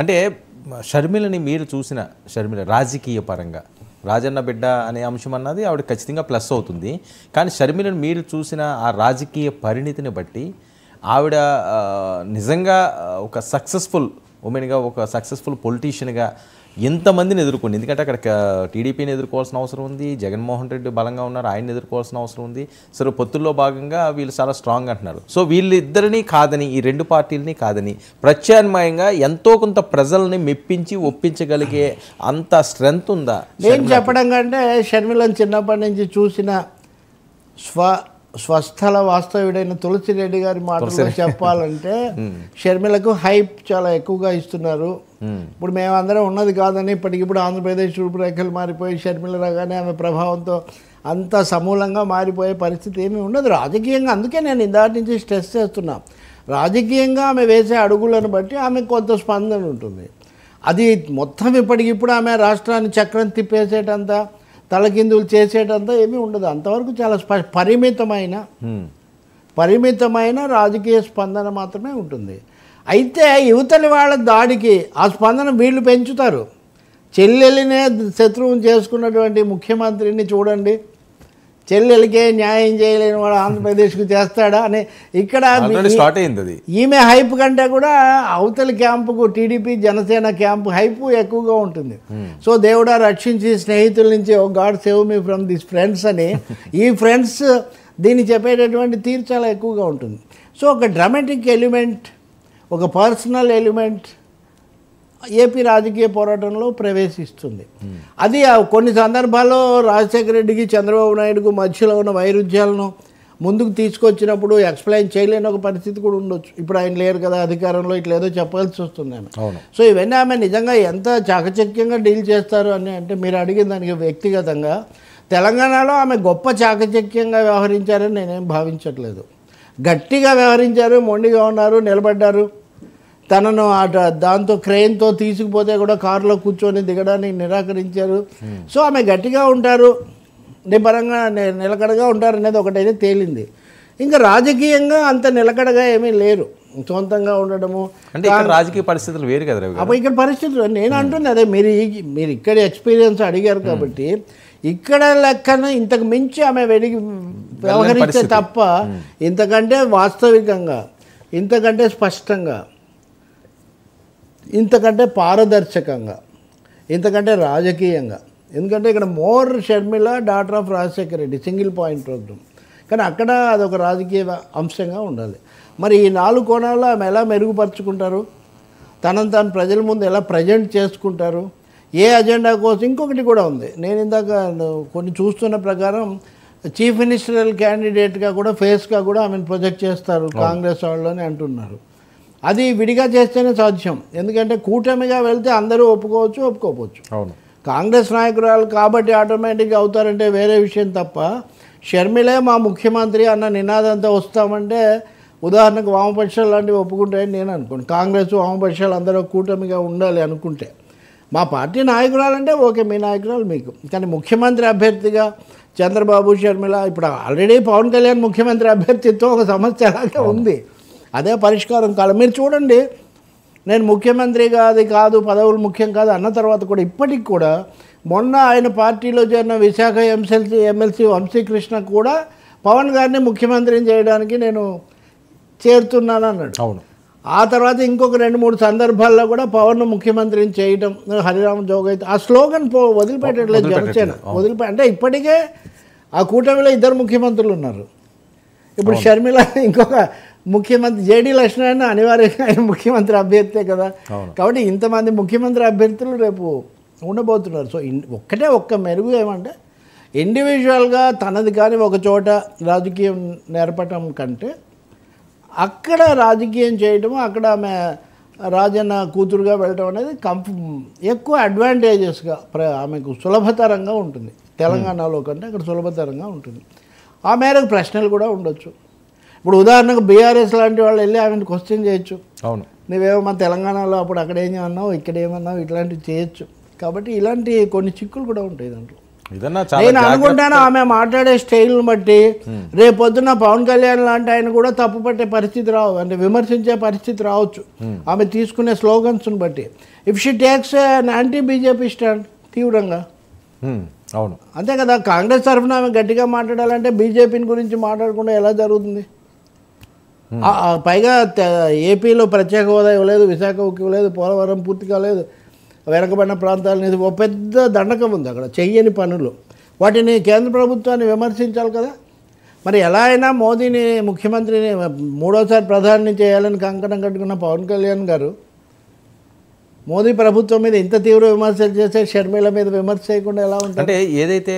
అంటే షర్మిలని మీరు చూసిన షర్మిల రాజకీయ పరంగా రాజన్న బిడ్డ అనే అంశం అన్నది ఆవిడ ఖచ్చితంగా ప్లస్ అవుతుంది. కానీ షర్మిలను మీరు చూసిన ఆ రాజకీయ పరిణితిని బట్టి ఆవిడ నిజంగా ఒక సక్సెస్ఫుల్ ఉమెన్గా, ఒక సక్సెస్ఫుల్ పొలిటీషియన్గా ఎంతమందిని ఎదుర్కొంది. ఎందుకంటే అక్కడ టీడీపీని ఎదుర్కోవాల్సిన అవసరం ఉంది, జగన్మోహన్ రెడ్డి బలంగా ఉన్నారు, ఆయన్ని ఎదుర్కోవాల్సిన అవసరం ఉంది. సరే పొత్తుల్లో భాగంగా వీళ్ళు చాలా స్ట్రాంగ్ అంటున్నారు. సో వీళ్ళిద్దరినీ కాదని, ఈ రెండు పార్టీలని కాదని ప్రత్యామ్నాయంగా ఎంతో కొంత ప్రజల్ని మెప్పించి ఒప్పించగలిగే అంత స్ట్రెంగ్త్ ఉందా? నేను చెప్పడం కంటే షర్మిలను చిన్నప్పటి నుంచి చూసిన స్వస్థల వాస్తవుడైన తులసిరెడ్డి గారి మాటల్లో చెప్పాలంటే షర్మిలకు హైప్ చాలా ఎక్కువగా ఇస్తున్నారు. ఇప్పుడు మేమందరం ఉన్నది కాదని ఇప్పటికిప్పుడు ఆంధ్రప్రదేశ్ రూపురేఖలు మారిపోయి షర్మిల రాగానే ఆమె ప్రభావంతో అంత సమూలంగా మారిపోయే పరిస్థితి ఏమీ ఉండదు రాజకీయంగా. అందుకే నేను ఇందాటి నుంచి స్ట్రెస్ చేస్తున్నా, రాజకీయంగా ఆమె వేసే అడుగులను బట్టి ఆమెకు కొంత స్పందన ఉంటుంది. అది మొత్తం ఇప్పటికిప్పుడు ఆమె రాష్ట్రాన్ని చక్రం తిప్పేసేటంత, తలకిందులు చేసేటంతా ఏమీ ఉండదు. అంతవరకు చాలా పరిమితమైన రాజకీయ స్పందన మాత్రమే ఉంటుంది. అయితే యువతని వాళ్ళ దాడికి ఆ స్పందన వీళ్ళు పెంచుతారు. చెల్లెలినే శత్రువుని చేసుకున్నటువంటి ముఖ్యమంత్రిని చూడండి, చెల్లెలికే న్యాయం చేయలేని వాడు ఆంధ్రప్రదేశ్కు చేస్తాడా అని ఇక్కడ స్టార్ట్ అయింది. ఈమె హైప్ కంటే కూడా అవతలి క్యాంపుకు టీడీపీ జనసేన క్యాంపు హైప్ ఎక్కువగా ఉంటుంది. సో దేవుడా రక్షించి స్నేహితుల నుంచి oh god save me from this friends అని ఈ ఫ్రెండ్స్ దీన్ని చెప్పేటటువంటి తీరు చాలా ఎక్కువగా ఉంటుంది. సో ఒక డ్రామాటిక్ ఎలిమెంట్, ఒక పర్సనల్ ఎలిమెంట్ ఏపీ రాజకీయ పోరాటంలో ప్రవేశిస్తుంది. అది కొన్ని సందర్భాల్లో రాజశేఖర రెడ్డికి చంద్రబాబు నాయుడుకు మధ్యలో ఉన్న వైరుధ్యాలను ముందుకు తీసుకొచ్చినప్పుడు ఎక్స్ప్లెయిన్ చేయలేని ఒక పరిస్థితి కూడా ఉండొచ్చు. ఇప్పుడు ఆయన లేరు కదా అధికారంలో, ఇట్లా ఏదో చెప్పాల్సి వస్తుంది ఆమె. సో ఇవన్నీ ఆమె నిజంగా ఎంత చాకచక్యంగా డీల్ చేస్తారు అని అంటే మీరు అడిగిన దానికి వ్యక్తిగతంగా తెలంగాణలో ఆమె గొప్ప చాకచక్యంగా వ్యవహరించారని నేనేం భావించట్లేదు. గట్టిగా వ్యవహరించారు, మొండిగా ఉన్నారు, నిలబడ్డారు. తనను దాంతో క్రెయిన్తో తీసుకుపోతే కూడా కారులో కూర్చొని దిగడానికి నిరాకరించారు. సో ఆమె గట్టిగా ఉంటారు, నిబరంగా నిలకడగా ఉంటారు అనేది ఒకటైతే తేలింది. ఇంకా రాజకీయంగా అంత నిలకడగా ఏమీ లేరు, సొంతంగా ఉండడము. అంటే రాజకీయ పరిస్థితులు వేరు కదా అప్పుడు ఇక్కడ పరిస్థితులు నేను అంటుంది అదే. మీరు ఇక్కడ ఎక్స్పీరియన్స్ అడిగారు కాబట్టి ఇక్కడ లెక్కన ఇంతకు మించి ఆమె వ్యవహరిస్తే తప్ప ఇంతకంటే వాస్తవికంగా, ఇంతకంటే స్పష్టంగా, ఇంతకంటే పారదర్శకంగా, ఇంతకంటే రాజకీయంగా. ఎందుకంటే ఇక్కడ more Sharmila daughter of Rajasekhara Reddy single point programme, కానీ అక్కడ అదొక రాజకీయ అంశంగా ఉండాలి. మరి ఈ 4 కోణాల్లో ఆమె ఎలా మెరుగుపరుచుకుంటారు, తనను తాను ప్రజల ముందు ఎలా ప్రజెంట్ చేసుకుంటారు, ఏ అజెండా కోసం. ఇంకొకటి కూడా ఉంది, నేను ఇందాక కొన్ని చూస్తున్న ప్రకారం చీఫ్ మినిస్టరల్ క్యాండిడేట్గా కూడా ఫేస్గా కూడా ఆమెను ప్రొజెక్ట్ చేస్తారు కాంగ్రెస్ వాళ్ళు అని అంటున్నారు. అది విడిగా చేస్తేనే సాధ్యం, ఎందుకంటే కూటమిగా వెళ్తే అందరూ ఒప్పుకోవచ్చు, ఒప్పుకోవచ్చు. కాంగ్రెస్ నాయకురాలు కాబట్టి ఆటోమేటిక్గా అవుతారంటే వేరే విషయం తప్ప షర్మిలే మా ముఖ్యమంత్రి అన్న నినాదంతో వస్తామంటే ఉదాహరణకు వామపక్షాలు లాంటివి ఒప్పుకుంటాయని నేను అనుకోను. కాంగ్రెస్ వామపక్షాలు అందరూ కూటమిగా ఉండాలి అనుకుంటే, మా పార్టీ నాయకురాలంటే ఓకే, మీ నాయకురాలు మీకు. కానీ ముఖ్యమంత్రి అభ్యర్థిగా చంద్రబాబు, షర్మిల, ఇప్పుడు ఆల్రెడీ పవన్ కళ్యాణ్ ముఖ్యమంత్రి అభ్యర్థిత్వం ఒక సమస్య అలాగే ఉంది, అదే పరిష్కారం కాదు. మీరు చూడండి, నేను ముఖ్యమంత్రిగా అది కాదు, పదవులు ముఖ్యం కాదు అన్న తర్వాత కూడా ఇప్పటికి కూడా మొన్న ఆయన పార్టీలో చేరిన విశాఖ ఎమ్మెల్సీ వంశీకృష్ణ కూడా పవన్ గారిని ముఖ్యమంత్రిని చేయడానికి నేను చేరుతున్నాను అన్నాడు. ఆ తర్వాత ఇంకొక 2-3 సందర్భాల్లో కూడా పవన్ ముఖ్యమంత్రిని చేయడం, హరిరామ జోగైతే ఆ స్లోగన్ వదిలిపెట్టట్లేదు జనసేన. అంటే ఇప్పటికే ఆ కూటమిలో 2 ముఖ్యమంత్రులు ఉన్నారు. ఇప్పుడు షర్మిల ఇంకొక ముఖ్యమంత్రి జేడీ లక్ష్మణ్ అనివార్యంగా ఆయన ముఖ్యమంత్రి అభ్యర్థే కదా. కాబట్టి ఇంతమంది ముఖ్యమంత్రి అభ్యర్థులు రేపు ఉండబోతున్నారు. సో ఒక్క మెరుగు ఏమంటే ఇండివిజువల్గా తనది కానీ ఒక చోట రాజకీయం నేర్పటం కంటే అక్కడ రాజకీయం చేయటము, అక్కడ ఆమె రాజన్న కూతురుగా వెళ్ళటం అనేది ఎక్కువ అడ్వాంటేజెస్గా ఆమెకు సులభతరంగా ఉంటుంది. తెలంగాణలో కంటే అక్కడ సులభతరంగా ఉంటుంది. ఆ మేరకు ప్రశ్నలు కూడా ఉండొచ్చు. ఇప్పుడు ఉదాహరణకు బీఆర్ఎస్ లాంటి వాళ్ళు వెళ్ళి ఆమెను క్వశ్చన్ చేయొచ్చు, నువ్వేమో మా తెలంగాణలో అప్పుడు అక్కడ ఏం అన్నావు, ఇక్కడ ఏమన్నావు, ఇట్లాంటివి చేయొచ్చు. కాబట్టి ఇలాంటి కొన్ని చిక్కులు కూడా ఉంటాయి దాంట్లో. ఇదన్నా చాలా నేను అనుకుంటాను ఆమె మాట్లాడే స్టైల్ని బట్టి రేపొద్దున పవన్ కళ్యాణ్ లాంటి ఆయన కూడా తప్పు పట్టే పరిస్థితి రావు, అంటే విమర్శించే పరిస్థితి రావచ్చు ఆమె తీసుకునే స్లోగన్స్ని బట్టి. If she takes anti BJP stand తీవ్రంగా, అవును అంతే కదా. కాంగ్రెస్ తరఫున ఆమె గట్టిగా మాట్లాడాలంటే బీజేపీని గురించి మాట్లాడకుండా ఎలా జరుగుతుంది? పైగా ఏపీలో ప్రత్యేక హోదా ఇవ్వలేదు, విశాఖకి ఇవ్వలేదు, పోలవరం పూర్తి కాలేదు, వెనకబడిన ప్రాంతాల మీద ఓ పెద్ద దండకం ఉంది అక్కడ, చెయ్యని పనులు. వాటిని కేంద్ర ప్రభుత్వాన్ని విమర్శించాలి కదా. మరి ఎలా అయినా మోదీని ముఖ్యమంత్రిని మూడోసారి ప్రధాని చేయాలని కంకణం కట్టుకున్న పవన్ కళ్యాణ్ గారు మోదీ ప్రభుత్వం మీద ఇంత తీవ్ర విమర్శలు చేస్తే షర్మిల మీద విమర్శ చేయకుండా ఎలా ఉంటుంది? అంటే ఏదైతే